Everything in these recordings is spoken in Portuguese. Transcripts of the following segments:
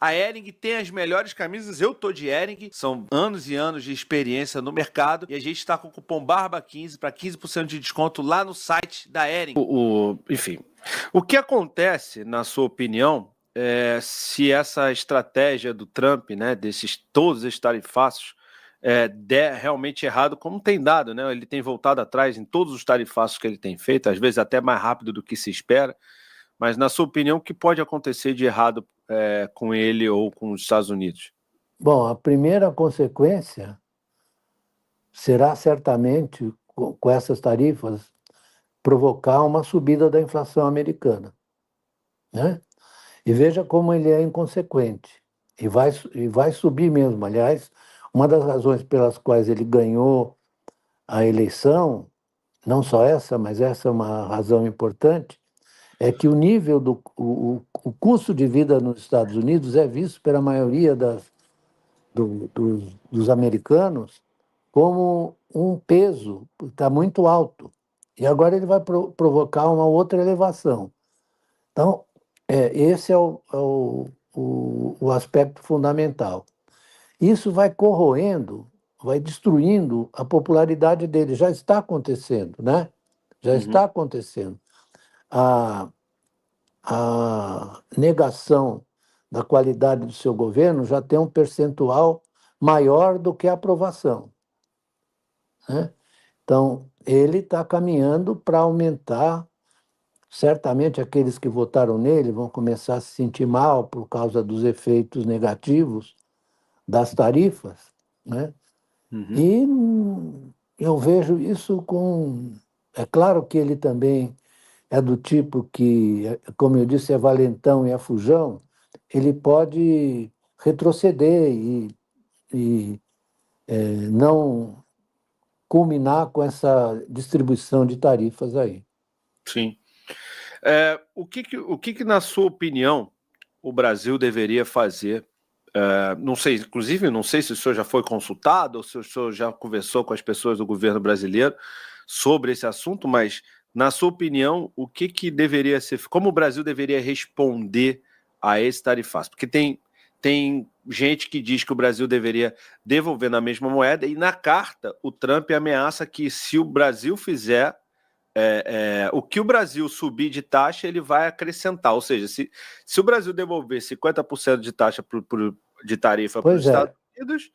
A Hering tem as melhores camisas, eu tô de Hering, são anos e anos de experiência no mercado e a gente está com o cupom BARBA15 para 15% de desconto lá no site da Hering. Enfim, o que acontece, na sua opinião, se essa estratégia do Trump, né, todos esses tarifaços, der realmente errado, como tem dado, né? Ele tem voltado atrás em todos os tarifaços que ele tem feito, às vezes até mais rápido do que se espera, mas na sua opinião, o que pode acontecer de errado com ele ou com os Estados Unidos? Bom, a primeira consequência será certamente, com essas tarifas, provocar uma subida da inflação americana, né? E veja como ele é inconsequente. E vai subir mesmo. Aliás, uma das razões pelas quais ele ganhou a eleição, não só essa, mas essa é uma razão importante, é que o nível o custo de vida nos Estados Unidos é visto pela maioria dos americanos como um peso, está muito alto. E agora ele vai provocar uma outra elevação. Então, esse é o aspecto fundamental. Isso vai corroendo, vai destruindo a popularidade dele. Já está acontecendo, né? Já está acontecendo. A negação da qualidade do seu governo já tem um percentual maior do que a aprovação, né? Então, ele está caminhando para aumentar. Certamente aqueles que votaram nele vão começar a se sentir mal por causa dos efeitos negativos das tarifas, né? E eu vejo isso com... É claro que ele também é do tipo que, como eu disse, é valentão e é fujão, ele pode retroceder e não culminar com essa distribuição de tarifas aí. Sim. O que, na sua opinião, o Brasil deveria fazer? Não sei, inclusive, não sei se o senhor já foi consultado ou se o senhor já conversou com as pessoas do governo brasileiro sobre esse assunto, mas, na sua opinião, o que deveria ser, como o Brasil deveria responder a esse tarifaço? Porque tem gente que diz que o Brasil deveria devolver na mesma moeda, e na carta o Trump ameaça que se o Brasil fizer o que o Brasil subir de taxa, ele vai acrescentar. Ou seja, se o Brasil devolver 50% de taxa de tarifa para os Estados Unidos,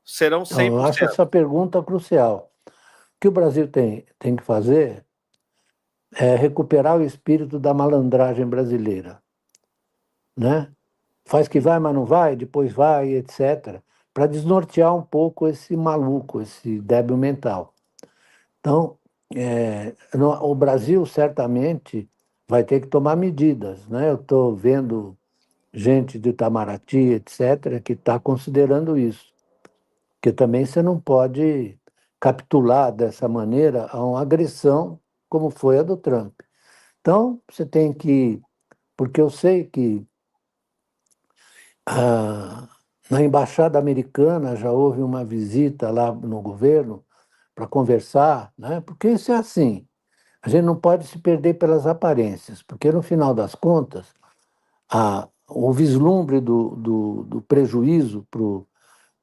serão 100%. Então, eu acho essa pergunta crucial. O que o Brasil tem que fazer é recuperar o espírito da malandragem brasileira, né? Faz que vai, mas não vai, depois vai, etc., para desnortear um pouco esse maluco, esse débil mental. Então, o Brasil certamente vai ter que tomar medidas, né? Eu estou vendo gente de Itamaraty, etc., que está considerando isso, porque também você não pode capitular dessa maneira a uma agressão como foi a do Trump. Então, você tem que... Porque eu sei que na embaixada americana já houve uma visita lá no governo para conversar, né? Porque isso é assim. A gente não pode se perder pelas aparências, porque no final das contas, o vislumbre do prejuízo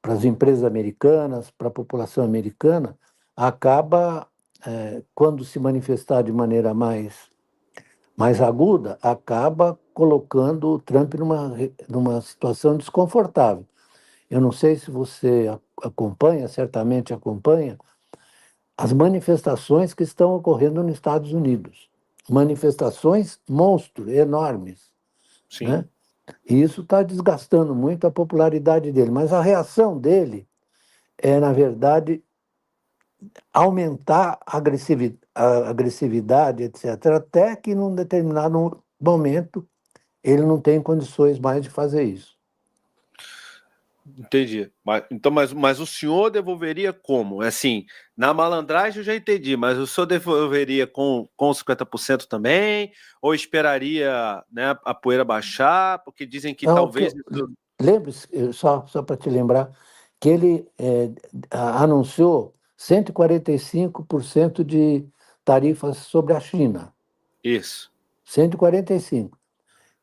para as empresas americanas, para a população americana, acaba, quando se manifestar de maneira mais aguda, acaba colocando o Trump numa situação desconfortável. Eu não sei se você acompanha, certamente acompanha, as manifestações que estão ocorrendo nos Estados Unidos. Manifestações monstro, enormes. Sim. Né? E isso está desgastando muito a popularidade dele. Mas a reação dele é, na verdade, aumentar a agressividade, etc., até que, num determinado momento, ele não tem condições mais de fazer isso. Entendi. Mas o senhor devolveria como? Assim, na malandragem eu já entendi, mas o senhor devolveria com 50% também? Ou esperaria, né, a poeira baixar? Porque dizem que Então, talvez... lembre-se, só para te lembrar, que ele anunciou 145% de tarifas sobre a China. Isso. 145%.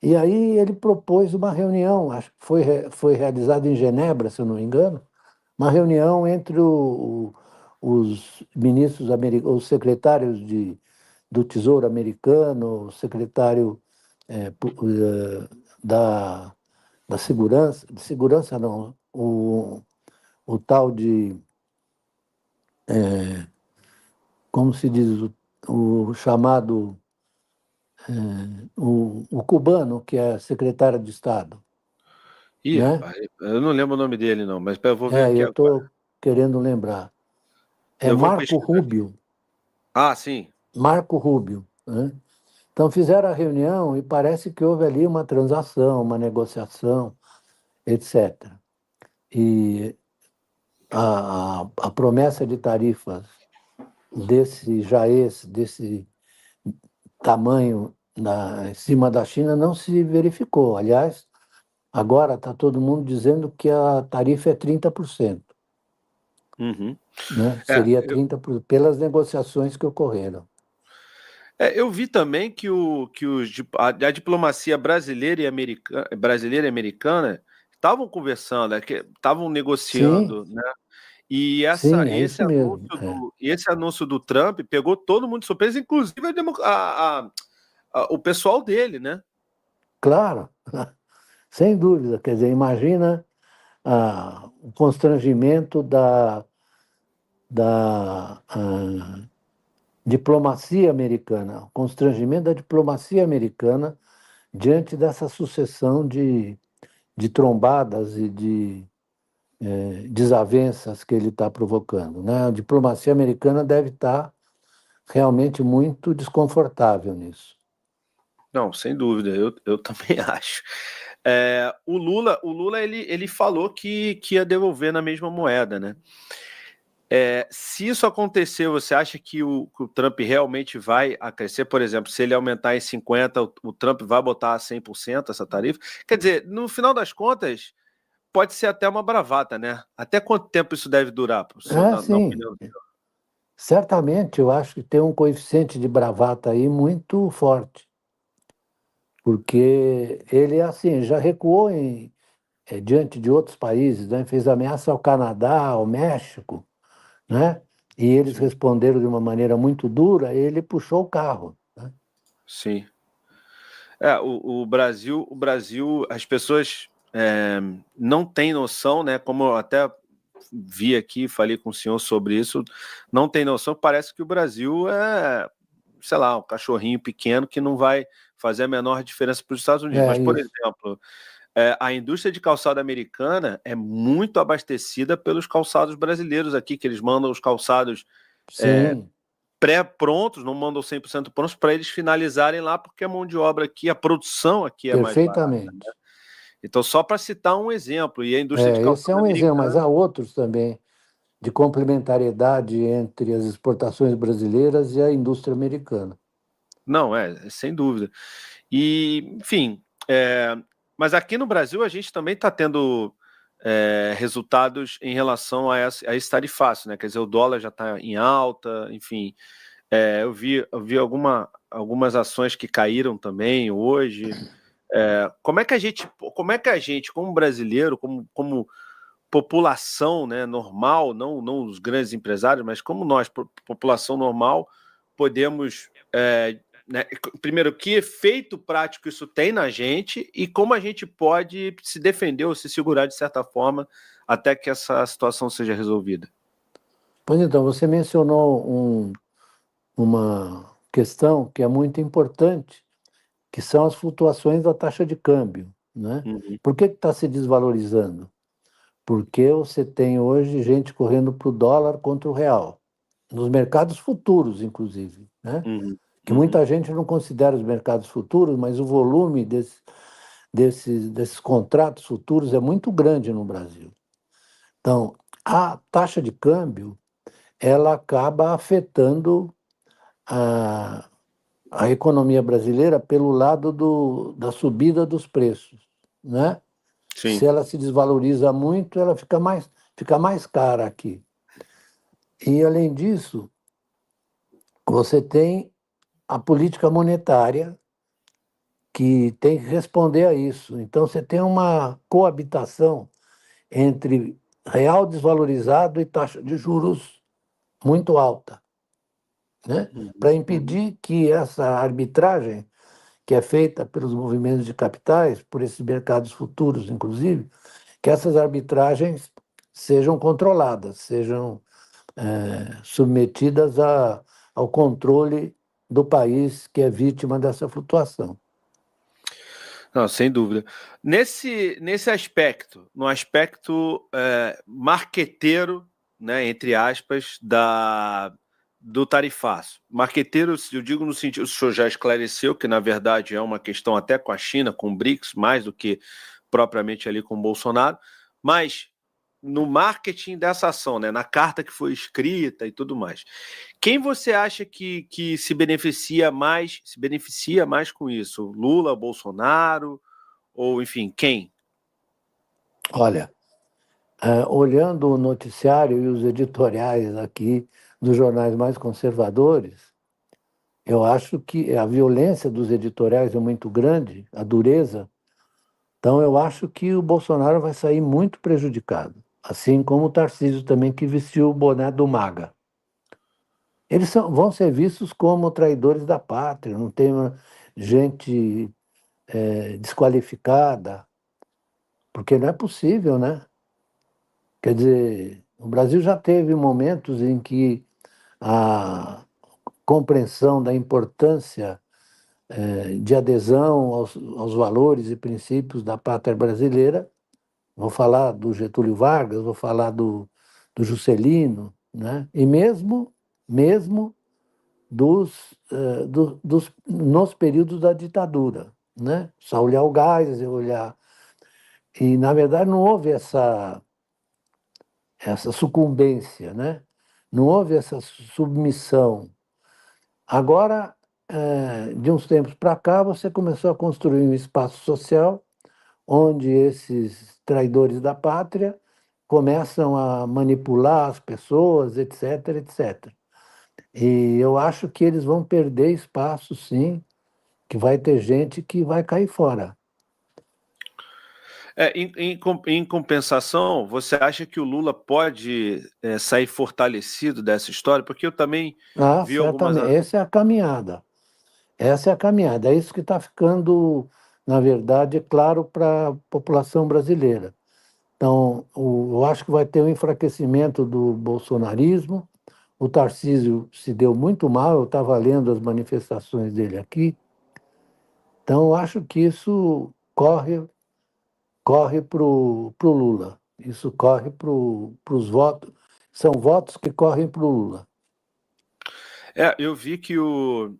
E aí ele propôs uma reunião, acho que foi realizada em Genebra, se eu não me engano, uma reunião entre os ministros americanos, os secretários do Tesouro americano, o secretário da, da segurança, de segurança não, o tal de, como se diz, o chamado, o cubano, que é secretário de Estado, Ih, né? rapaz, eu não lembro o nome dele, não, mas eu vou ver aqui Eu agora. estou querendo lembrar. É Eu vou Marco pesquisar aqui. Rubio, Ah, sim. Marco Rubio, né? Então fizeram a reunião e parece que houve ali uma transação, uma negociação, etc. E a promessa de tarifas desse tamanho em cima da China não se verificou. Aliás, agora está todo mundo dizendo que a tarifa é 30%, Uhum. né? É, Seria 30% pelas negociações que ocorreram. eu vi também que, a diplomacia brasileira e americana estavam conversando, que estavam Sim, negociando, né? E sim, é isso mesmo. esse anúncio do Trump pegou todo mundo de surpresa, inclusive o pessoal dele, né? Claro, sem dúvida. Quer dizer, imagina o constrangimento da diplomacia americana, o constrangimento da diplomacia americana diante dessa sucessão de trombadas e de desavenças que ele está provocando, né? A diplomacia americana deve estar realmente muito desconfortável nisso. Não, sem dúvida, eu também acho. O Lula ele falou que ia devolver na mesma moeda, né? Se isso acontecer, você acha que o Trump realmente vai acrescer? Por exemplo, se ele aumentar em 50%, o Trump vai botar a 100% essa tarifa? Quer dizer, no final das contas, pode ser até uma bravata, né? Até quanto tempo isso deve durar, professor, na Sim, opinião? certamente eu acho que tem um coeficiente de bravata aí muito forte, porque ele, assim, já recuou diante de outros países, né? Fez ameaça ao Canadá, ao México, né? E eles Sim, responderam de uma maneira muito dura, ele puxou o carro, né? sim. O Brasil, as pessoas não têm noção, né? Como eu até vi aqui, falei com o senhor sobre isso, não tem noção, parece que o Brasil é, sei lá, um cachorrinho pequeno que não vai fazer a menor diferença para os Estados Unidos. É Mas, por isso. exemplo, a indústria de calçado americana é muito abastecida pelos calçados brasileiros aqui, que eles mandam os calçados Sim, pré-prontos, não mandam 100% prontos, para eles finalizarem lá, porque a mão de obra aqui, a produção aqui é mais barata. perfeitamente. Então, só para citar um exemplo, e a indústria de Esse é calçado um exemplo, mas americana. há outros também de complementariedade entre as exportações brasileiras e a indústria americana. Não, sem dúvida. E, enfim, mas aqui no Brasil a gente também está tendo resultados em relação a esse tarifácio, né? Quer dizer, o dólar já está em alta, enfim. Eu vi algumas ações que caíram também hoje. Como é que a gente, como brasileiro, como população, né, normal, não os grandes empresários, mas como nós, população normal, podemos, né, primeiro, que efeito prático isso tem na gente e como a gente pode se defender ou se segurar de certa forma até que essa situação seja resolvida. Pois então, você mencionou uma questão que é muito importante, que são as flutuações da taxa de câmbio, né? Uhum, Por que está se desvalorizando? Porque você tem hoje gente correndo para o dólar contra o real, nos mercados futuros, inclusive, né? uhum, Que uhum. muita gente não considera os mercados futuros, mas o volume desses contratos futuros é muito grande no Brasil. Então, a taxa de câmbio ela acaba afetando a, a economia brasileira pelo lado da subida dos preços, né? Se Sim. ela se desvaloriza muito, ela fica mais cara aqui. E, além disso, você tem a política monetária que tem que responder a isso. Então, você tem uma coabitação entre real desvalorizado e taxa de juros muito alta, né? Para impedir que essa arbitragem, que é feita pelos movimentos de capitais, por esses mercados futuros, inclusive, que essas arbitragens sejam controladas, sejam submetidas ao controle do país que é vítima dessa flutuação. Não, sem dúvida. Nesse aspecto, no aspecto marqueteiro, né, entre aspas, do tarifaço. Marqueteiro, eu digo no sentido, o senhor já esclareceu que, na verdade, é uma questão até com a China, com o BRICS, mais do que propriamente ali com o Bolsonaro, mas no marketing dessa ação, né, na carta que foi escrita e tudo mais. Quem você acha que se beneficia mais com isso? Lula, Bolsonaro, ou enfim, quem? Olha, olhando o noticiário e os editoriais aqui dos jornais mais conservadores, eu acho que a violência dos editoriais é muito grande, a dureza. Então, eu acho que o Bolsonaro vai sair muito prejudicado, assim como o Tarcísio também, que vestiu o boné do MAGA. Eles vão ser vistos como traidores da pátria, não tem gente desqualificada, porque não é possível, né? Quer dizer, o Brasil já teve momentos em que a compreensão da importância de adesão aos valores e princípios da pátria brasileira, vou falar do Getúlio Vargas, vou falar do Juscelino, né? E mesmo nos períodos da ditadura, né? Só olhar o Geisel, olhar... E, na verdade, não houve essa sucumbência, né? Não houve essa submissão. Agora, de uns tempos para cá, você começou a construir um espaço social onde esses traidores da pátria começam a manipular as pessoas, etc, etc. E eu acho que eles vão perder espaço, sim, que vai ter gente que vai cair fora. Em compensação, você acha que o Lula pode sair fortalecido dessa história? Porque eu também Ah, vi algumas. certamente. Essa é a caminhada. Essa é a caminhada. É isso que está ficando, na verdade, claro para a população brasileira. Então, eu acho que vai ter um enfraquecimento do bolsonarismo. O Tarcísio se deu muito mal, eu estava lendo as manifestações dele aqui. Então, eu acho que isso corre para o Lula. Isso corre para os votos. São votos que correm para o Lula. Eu vi que eu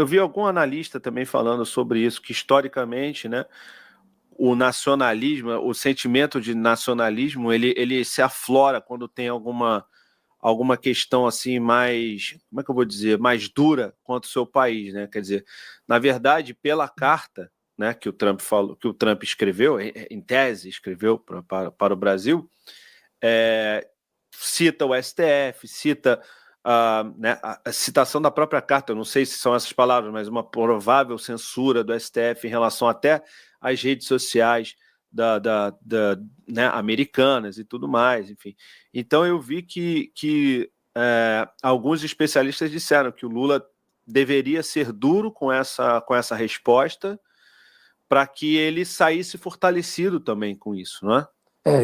vi algum analista também falando sobre isso, que historicamente, né, o nacionalismo, o sentimento de nacionalismo, ele se aflora quando tem alguma questão assim mais, como é que eu vou dizer, mais dura contra o seu país, né? Quer dizer, na verdade, pela carta, né, que o Trump falou, que o Trump escreveu, em tese escreveu para o Brasil, cita o STF, cita né, a citação da própria carta, eu não sei se são essas palavras, mas uma provável censura do STF em relação até às redes sociais né, americanas e tudo mais, enfim. Então eu vi que alguns especialistas disseram que o Lula deveria ser duro com essa resposta para que ele saísse fortalecido também com isso, não é?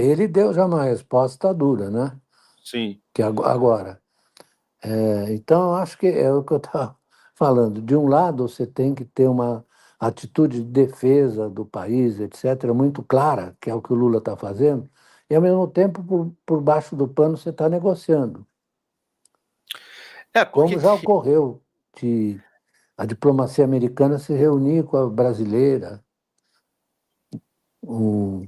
Ele deu já uma resposta dura, né? Sim. Que agora. Então, eu acho que é o que eu estava falando. De um lado, você tem que ter uma atitude de defesa do país, etc., muito clara, que é o que o Lula está fazendo, e, ao mesmo tempo, por baixo do pano, você está negociando. Porque Como já ocorreu de a diplomacia americana se reunir com a brasileira, o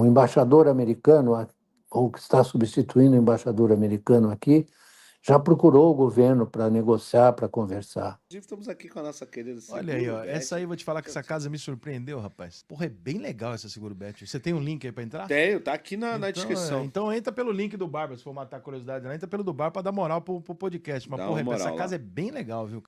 embaixador americano, ou que está substituindo o embaixador americano aqui, já procurou o governo para negociar, para conversar. Inclusive, estamos aqui com a nossa querida Olha aí, ó. Seguro Essa aí eu vou te falar que Bet. essa casa me surpreendeu, rapaz. Porra, é bem legal essa Seguro Bet. Você tem um link aí pra entrar? Tenho, tá aqui na Então, descrição. então entra pelo link do Barba, se for matar a curiosidade lá, entra pelo do Bar pra dar moral pro podcast. Mas, Dá porra, uma essa moral casa lá. é bem legal, viu?